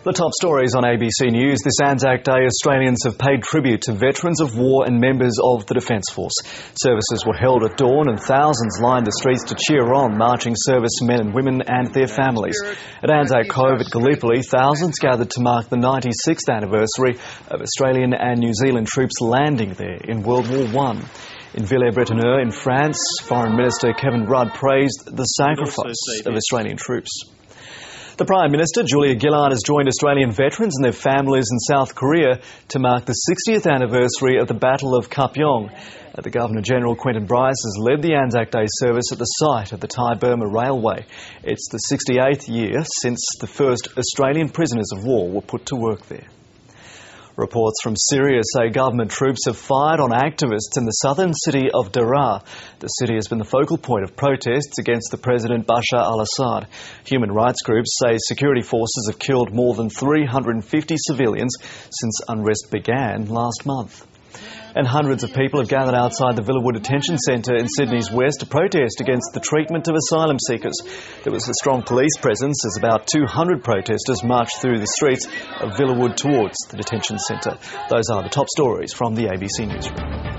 The top stories on ABC News. This Anzac Day, Australians have paid tribute to veterans of war and members of the Defence Force. Services were held at dawn and thousands lined the streets to cheer on marching servicemen and women and their families. At Anzac Cove at Gallipoli, thousands gathered to mark the 96th anniversary of Australian and New Zealand troops landing there in World War I. In Villers-Bretonneux in France, Foreign Minister Kevin Rudd praised the sacrifice of Australian troops. The Prime Minister, Julia Gillard, has joined Australian veterans and their families in South Korea to mark the 60th anniversary of the Battle of Kapyong. The Governor-General, Quentin Bryce, has led the Anzac Day service at the site of the Thai-Burma Railway. It's the 68th year since the first Australian prisoners of war were put to work there. Reports from Syria say government troops have fired on activists in the southern city of Daraa. The city has been the focal point of protests against the President Bashar al-Assad. Human rights groups say security forces have killed more than 350 civilians since unrest began last month. And hundreds of people have gathered outside the Villawood Detention Centre in Sydney's west to protest against the treatment of asylum seekers. There was a strong police presence as about 200 protesters marched through the streets of Villawood towards the detention centre. Those are the top stories from the ABC Newsroom.